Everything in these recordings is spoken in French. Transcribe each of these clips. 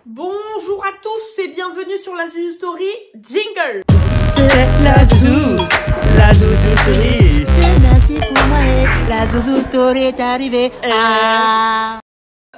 Bonjour à tous et bienvenue sur la Zouzou Story Jingle. C'est la Zouzou Story. Merci pour moi, la Zouzou Story est arrivée.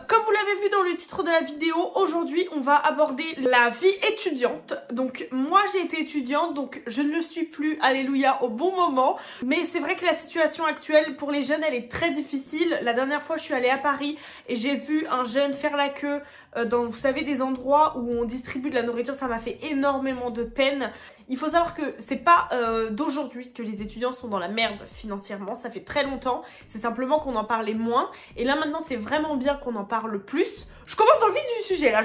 Comme vous l'avez vu dans le titre de la vidéo, aujourd'hui on va aborder la vie étudiante. Donc moi j'ai été étudiante, donc je ne le suis plus, alléluia, au bon moment. Mais c'est vrai que la situation actuelle pour les jeunes elle est très difficile. La dernière fois je suis allée à Paris et j'ai vu un jeune faire la queue dans, vous savez, des endroits où on distribue de la nourriture. Ça m'a fait énormément de peine. Il faut savoir que c'est pas d'aujourd'hui que les étudiants sont dans la merde financièrement, ça fait très longtemps, c'est simplement qu'on en parlait moins, et là maintenant c'est vraiment bien qu'on en parle plus. Je commence dans le vif du sujet là,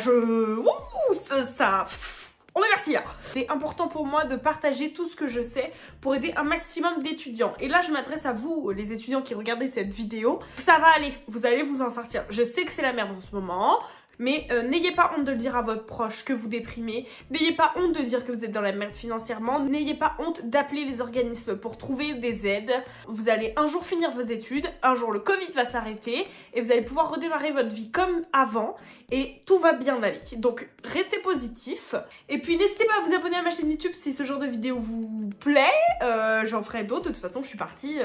on est parti là. C'est important pour moi de partager tout ce que je sais pour aider un maximum d'étudiants. Et là je m'adresse à vous les étudiants qui regardez cette vidéo, ça va aller, vous allez vous en sortir. Je sais que c'est la merde en ce moment, mais n'ayez pas honte de le dire à votre proche que vous déprimez. N'ayez pas honte de dire que vous êtes dans la merde financièrement. N'ayez pas honte d'appeler les organismes pour trouver des aides. Vous allez un jour finir vos études, un jour le Covid va s'arrêter et vous allez pouvoir redémarrer votre vie comme avant et tout va bien aller. Donc restez positif. Et puis n'hésitez pas à vous abonner à ma chaîne YouTube si ce genre de vidéo vous plaît. J'en ferai d'autres, de toute façon je suis partie,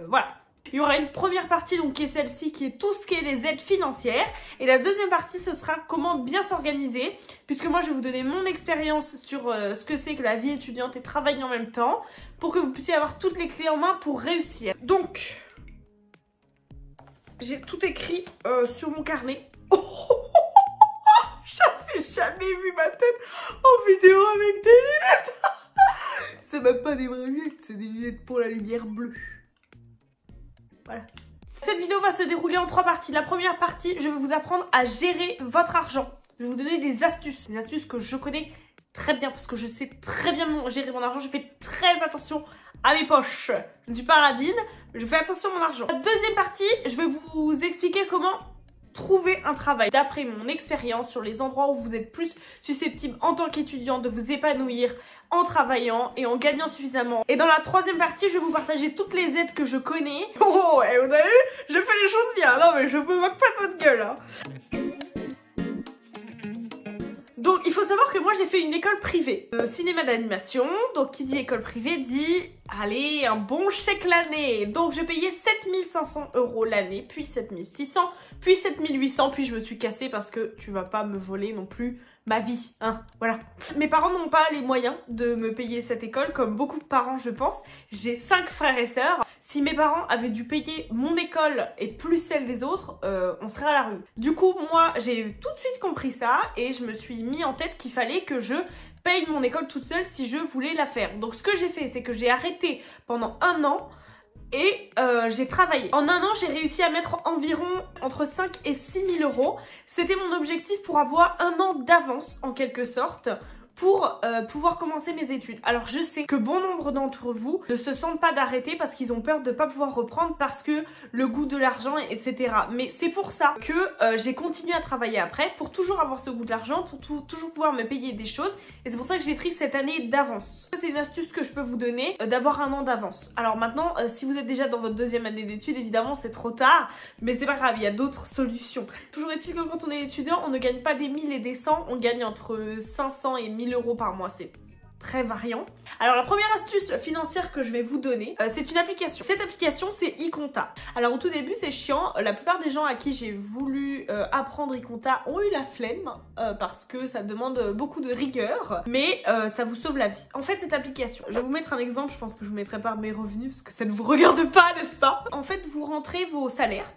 voilà. Il y aura une première partie donc qui est celle-ci, qui est tout ce qui est les aides financières. Et la deuxième partie, ce sera comment bien s'organiser. Puisque moi, je vais vous donner mon expérience sur ce que c'est que la vie étudiante et travailler en même temps. Pour que vous puissiez avoir toutes les clés en main pour réussir. Donc, j'ai tout écrit sur mon carnet. J'avais jamais vu ma tête en vidéo avec des lunettes. C'est même pas des vraies lunettes, c'est des lunettes pour la lumière bleue. Voilà. Cette vidéo va se dérouler en 3 parties. La première partie, je vais vous apprendre à gérer votre argent. Je vais vous donner des astuces que je connais très bien parce que je sais très bien gérer mon argent. Je fais très attention à mes poches. Je ne suis pas radine, mais je fais attention à mon argent. La deuxième partie, je vais vous expliquer comment trouver un travail d'après mon expérience sur les endroits où vous êtes plus susceptible en tant qu'étudiant de vous épanouir en travaillant et en gagnant suffisamment. Et dans la troisième partie, je vais vous partager toutes les aides que je connais. Oh, et vous avez vu, je fais les choses bien. Non mais je me moque pas de votre gueule hein. Donc il faut savoir que moi j'ai fait une école privée, cinéma d'animation. Donc qui dit école privée dit, allez, un bon chèque l'année. Donc je payais 7500 € l'année, puis 7600, puis 7800, puis je me suis cassée parce que tu vas pas me voler non plus ma vie, hein, voilà. Mes parents n'ont pas les moyens de me payer cette école, comme beaucoup de parents je pense. J'ai 5 frères et sœurs. Si mes parents avaient dû payer mon école et plus celle des autres, on serait à la rue. Du coup, moi, j'ai tout de suite compris ça et je me suis mis en tête qu'il fallait que je paye mon école toute seule si je voulais la faire. Donc ce que j'ai fait, c'est que j'ai arrêté pendant 1 an et j'ai travaillé. En 1 an, j'ai réussi à mettre environ entre 5 et 6 000 €. C'était mon objectif pour avoir 1 an d'avance en quelque sorte pour pouvoir commencer mes études. Alors je sais que bon nombre d'entre vous ne se sentent pas d'arrêter parce qu'ils ont peur de ne pas pouvoir reprendre parce que le goût de l'argent, etc. Mais c'est pour ça que j'ai continué à travailler après pour toujours avoir ce goût de l'argent, pour toujours pouvoir me payer des choses. Et c'est pour ça que j'ai pris cette année d'avance. C'est une astuce que je peux vous donner, d'avoir 1 an d'avance. Alors maintenant, si vous êtes déjà dans votre 2e année d'études, évidemment c'est trop tard, mais c'est pas grave, il y a d'autres solutions. Toujours est-il que quand on est étudiant, on ne gagne pas des 1000 et des 100, on gagne entre 500 et 1000 € par mois, c'est très variant. Alors la première astuce financière que je vais vous donner, c'est une application. Cette application c'est iCompta. Alors au tout début c'est chiant, la plupart des gens à qui j'ai voulu apprendre iCompta ont eu la flemme parce que ça demande beaucoup de rigueur, mais ça vous sauve la vie. En fait cette application, je vais vous mettre un exemple, je pense que je vous mettrai pas mes revenus parce que ça ne vous regarde pas, n'est-ce pas? En fait vous rentrez vos salaires,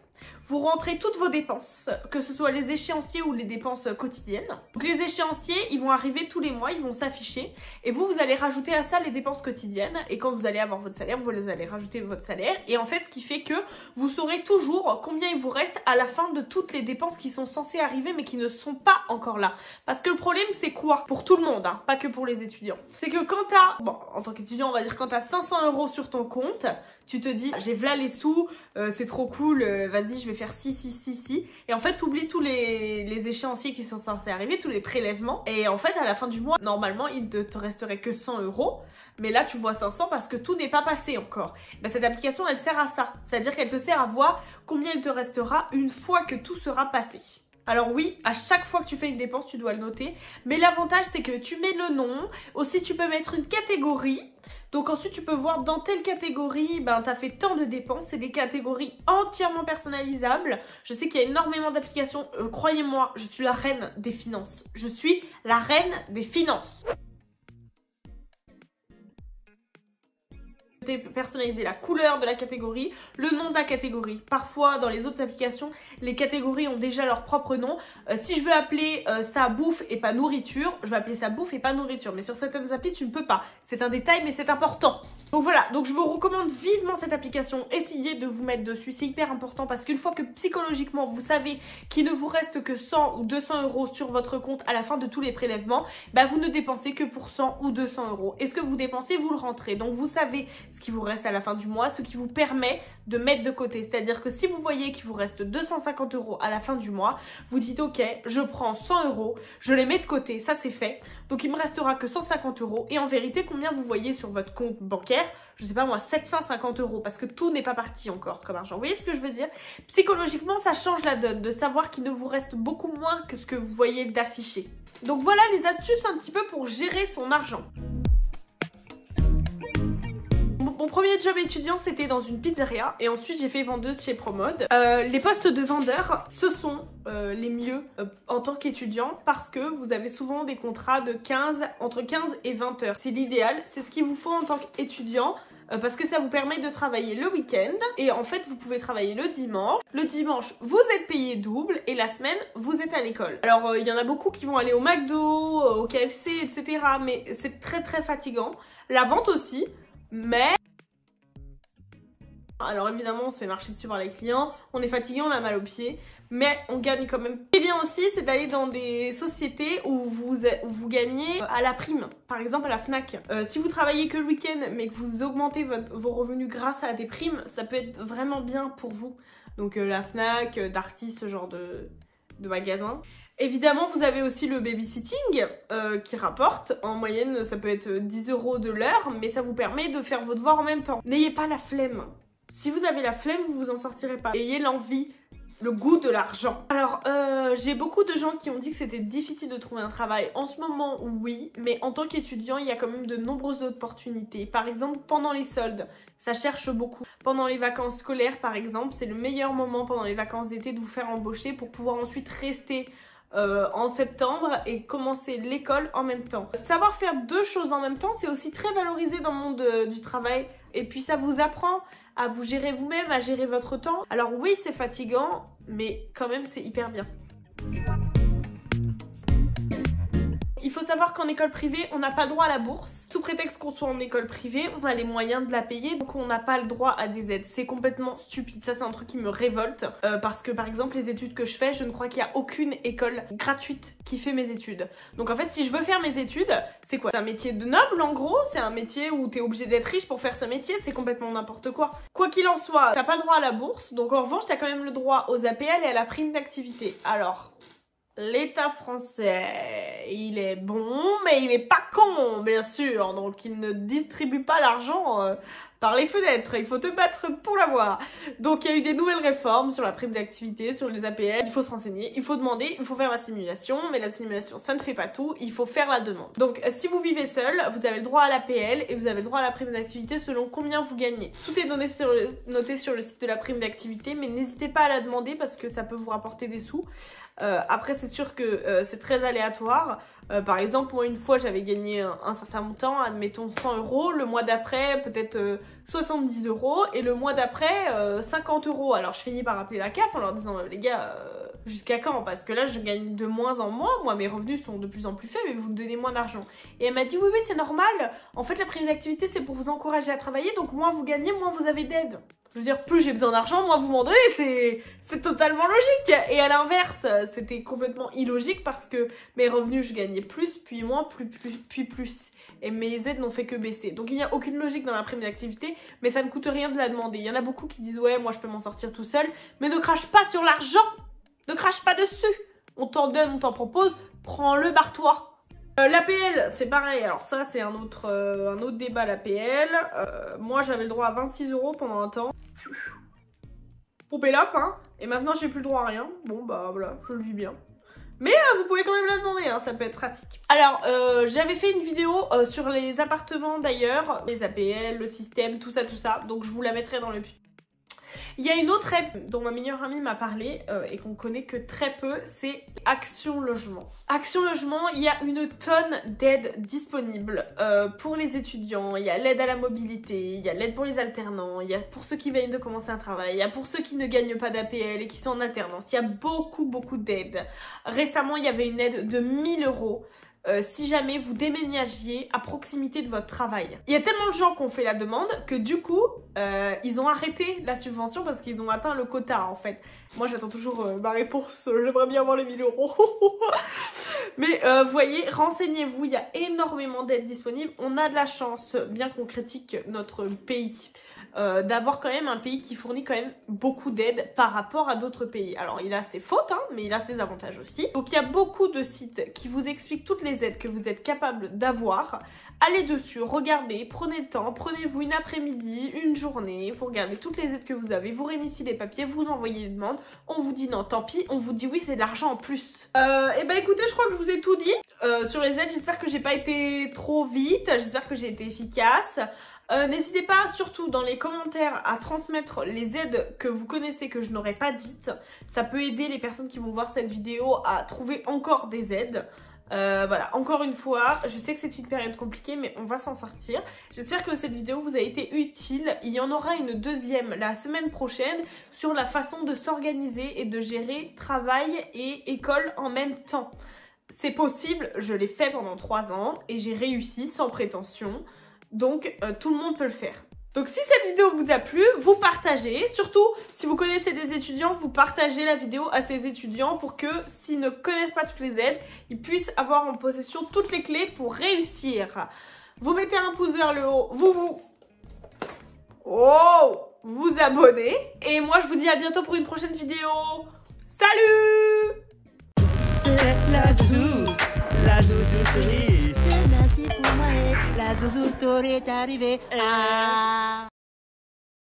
vous rentrez toutes vos dépenses, que ce soit les échéanciers ou les dépenses quotidiennes. Donc les échéanciers, ils vont arriver tous les mois, ils vont s'afficher. Et vous allez rajouter à ça les dépenses quotidiennes. Et quand vous allez avoir votre salaire, vous allez rajouter votre salaire. Et en fait, ce qui fait que vous saurez toujours combien il vous reste à la fin de toutes les dépenses qui sont censées arriver, mais qui ne sont pas encore là. Parce que le problème, c'est quoi? Pour tout le monde, hein, pas que pour les étudiants. C'est que quand t'as, bon, en tant qu'étudiant, on va dire quand t'as 500 € sur ton compte, tu te dis, j'ai v'là les sous, c'est trop cool, vas-y, je vais faire ci. Et en fait, tu oublies tous les échéanciers qui sont censés arriver, tous les prélèvements. Et en fait, à la fin du mois, normalement, il ne te resterait que 100 €. Mais là, tu vois 500 parce que tout n'est pas passé encore. Ben, cette application, elle sert à ça. C'est-à-dire qu'elle te sert à voir combien il te restera une fois que tout sera passé. Alors oui, à chaque fois que tu fais une dépense, tu dois le noter. Mais l'avantage, c'est que tu mets le nom. Aussi, tu peux mettre une catégorie. Donc ensuite, tu peux voir dans telle catégorie, ben, tu as fait tant de dépenses. C'est des catégories entièrement personnalisables. Je sais qu'il y a énormément d'applications. Croyez-moi, je suis la reine des finances. Je suis la reine des finances. Personnaliser la couleur de la catégorie, le nom de la catégorie. Parfois, dans les autres applications, les catégories ont déjà leur propre nom. Si je veux appeler ça bouffe et pas nourriture, je vais appeler ça bouffe et pas nourriture. Mais sur certaines applis, tu ne peux pas. C'est un détail, mais c'est important. Donc voilà, donc je vous recommande vivement cette application. Essayez de vous mettre dessus, c'est hyper important parce qu'une fois que psychologiquement, vous savez qu'il ne vous reste que 100 ou 200 € sur votre compte à la fin de tous les prélèvements, bah vous ne dépensez que pour 100 ou 200 €. Et ce que vous dépensez, vous le rentrez. Donc vous savez ce qui vous reste à la fin du mois, ce qui vous permet de mettre de côté. C'est-à-dire que si vous voyez qu'il vous reste 250 € à la fin du mois, vous dites ok, je prends 100 €, je les mets de côté, ça c'est fait. Donc il me restera que 150 € et en vérité combien vous voyez sur votre compte bancaire? Je sais pas moi, 750 € parce que tout n'est pas parti encore comme argent. Vous voyez ce que je veux dire? Psychologiquement ça change la donne de savoir qu'il ne vous reste beaucoup moins que ce que vous voyez d'affiché. Donc voilà les astuces un petit peu pour gérer son argent. Mon premier job étudiant c'était dans une pizzeria et ensuite j'ai fait vendeuse chez Promode. Les postes de vendeur ce sont les mieux en tant qu'étudiant parce que vous avez souvent des contrats de entre 15 et 20 heures. C'est l'idéal, c'est ce qu'il vous faut en tant qu'étudiant. Parce que ça vous permet de travailler le week-end et en fait vous pouvez travailler le dimanche. Le dimanche vous êtes payé double et la semaine vous êtes à l'école. Alors il y en a beaucoup qui vont aller au McDo, au KFC etc. Mais c'est très très fatigant. La vente aussi, mais... Alors évidemment on se fait marcher dessus par les clients, on est fatigué, on a mal aux pieds, mais on gagne quand même. Ce qui est bien aussi c'est d'aller dans des sociétés où vous gagnez à la prime, par exemple à la Fnac. Si vous travaillez que le week-end mais que vous augmentez vos revenus grâce à des primes, ça peut être vraiment bien pour vous. Donc la Fnac, Darty, ce genre de magasin. Évidemment, vous avez aussi le babysitting qui rapporte. En moyenne, ça peut être 10 € de l'heure, mais ça vous permet de faire vos devoirs en même temps. N'ayez pas la flemme. Si vous avez la flemme, vous vous en sortirez pas. Ayez l'envie, le goût de l'argent. Alors, j'ai beaucoup de gens qui ont dit que c'était difficile de trouver un travail. En ce moment, oui, mais en tant qu'étudiant, il y a quand même de nombreuses opportunités. Par exemple, pendant les soldes, ça cherche beaucoup. Pendant les vacances scolaires, par exemple, c'est le meilleur moment pendant les vacances d'été de vous faire embaucher pour pouvoir ensuite rester en septembre et commencer l'école en même temps. Savoir faire deux choses en même temps, c'est aussi très valorisé dans le monde du travail. Et puis ça vous apprend à vous gérer vous-même, à gérer votre temps. Alors oui, c'est fatigant, mais quand même, c'est hyper bien. Il faut savoir qu'en école privée, on n'a pas le droit à la bourse. Sous prétexte qu'on soit en école privée, on a les moyens de la payer, donc on n'a pas le droit à des aides. C'est complètement stupide. Ça, c'est un truc qui me révolte. Parce que, par exemple, les études que je fais, je ne crois qu'il n'y a aucune école gratuite qui fait mes études. Donc, en fait, si je veux faire mes études, c'est quoi? C'est un métier de noble, en gros. C'est un métier où t'es obligé d'être riche pour faire ce métier. C'est complètement n'importe quoi. Quoi qu'il en soit, t'as pas le droit à la bourse. Donc, en revanche, t'as quand même le droit aux APL et à la prime d'activité. Alors... l'État français, il est bon, mais il est pas con, bien sûr. Donc, il ne distribue pas l'argent par les fenêtres. Il faut te battre pour l'avoir. Donc, il y a eu des nouvelles réformes sur la prime d'activité, sur les APL. Il faut se renseigner, il faut demander, il faut faire la simulation. Mais la simulation, ça ne fait pas tout. Il faut faire la demande. Donc, si vous vivez seul, vous avez le droit à l'APL et vous avez le droit à la prime d'activité selon combien vous gagnez. Tout est noté sur le site de la prime d'activité, mais n'hésitez pas à la demander parce que ça peut vous rapporter des sous. Après, c'est sûr que c'est très aléatoire. Par exemple, moi, une fois, j'avais gagné un certain montant, admettons 100 €. Le mois d'après, peut-être 70 €. Et le mois d'après, 50 €. Alors, je finis par appeler la CAF en leur disant les gars, jusqu'à quand? Parce que là, je gagne de moins en moins. Moi, mes revenus sont de plus en plus faibles et vous me donnez moins d'argent. Et elle m'a dit oui, c'est normal. En fait, la prime d'activité, c'est pour vous encourager à travailler. Donc, moins vous gagnez, moins vous avez d'aide. Je veux dire, plus j'ai besoin d'argent, moins vous m'en donnez, c'est totalement logique. Et à l'inverse, c'était complètement illogique parce que mes revenus, je gagnais plus, puis moins, puis plus. Et mes aides n'ont fait que baisser. Donc il n'y a aucune logique dans la prime d'activité, mais ça ne coûte rien de la demander. Il y en a beaucoup qui disent ouais, moi je peux m'en sortir tout seul, mais ne crache pas sur l'argent, ne crache pas dessus. On t'en donne, on t'en propose, prends-le, barre-toi. L'APL, c'est pareil. Alors ça, c'est un autre débat, l'APL. Moi, j'avais le droit à 26 € pendant un temps. Pélope, hein. Et maintenant j'ai plus le droit à rien. Bon bah voilà, je le vis bien. Mais vous pouvez quand même la demander, hein, ça peut être pratique. Alors, j'avais fait une vidéo sur les appartements d'ailleurs, les APL, le système, tout ça, donc je vous la mettrai dans le pub. Il y a une autre aide dont ma meilleure amie m'a parlé et qu'on connaît que très peu, c'est Action Logement. Action Logement, il y a une tonne d'aides disponibles pour les étudiants. Il y a l'aide à la mobilité, il y a l'aide pour les alternants, il y a pour ceux qui viennent de commencer un travail, il y a pour ceux qui ne gagnent pas d'APL et qui sont en alternance. Il y a beaucoup d'aides. Récemment, il y avait une aide de 1000 €. Si jamais vous déménagiez à proximité de votre travail. Il y a tellement de gens qui ont fait la demande que du coup, ils ont arrêté la subvention parce qu'ils ont atteint le quota en fait. Moi j'attends toujours ma réponse, j'aimerais bien avoir les 1000 €. Mais vous voyez, renseignez-vous, il y a énormément d'aides disponibles. On a de la chance, bien qu'on critique notre pays, d'avoir quand même un pays qui fournit quand même beaucoup d'aides par rapport à d'autres pays. Alors il a ses fautes, hein, mais il a ses avantages aussi. Donc il y a beaucoup de sites qui vous expliquent toutes les aides que vous êtes capable d'avoir. Allez dessus, regardez, prenez le temps, prenez-vous une après-midi, une journée, vous regardez toutes les aides que vous avez, vous réunissez les papiers, vous envoyez une demande, on vous dit non, tant pis, on vous dit oui, c'est de l'argent en plus. Et bah écoutez, je crois que je vous ai tout dit sur les aides, j'espère que j'ai pas été trop vite, j'espère que j'ai été efficace. N'hésitez pas surtout dans les commentaires à transmettre les aides que vous connaissez que je n'aurais pas dites. Ça peut aider les personnes qui vont voir cette vidéo à trouver encore des aides. Voilà, encore une fois, je sais que c'est une période compliquée mais on va s'en sortir. J'espère que cette vidéo vous a été utile. Il y en aura une deuxième la semaine prochaine sur la façon de s'organiser et de gérer travail et école en même temps. C'est possible, je l'ai fait pendant 3 ans et j'ai réussi sans prétention. Donc tout le monde peut le faire. Donc si cette vidéo vous a plu, vous partagez. Surtout si vous connaissez des étudiants, vous partagez la vidéo à ces étudiants pour que s'ils ne connaissent pas toutes les aides, ils puissent avoir en possession toutes les clés pour réussir. Vous mettez un pouce vers le haut, vous abonnez. Et moi je vous dis à bientôt pour une prochaine vidéo. Salut! C'est la Zouzou Story. Merci pour moi, la Zouzou Story est arrivée. Ah.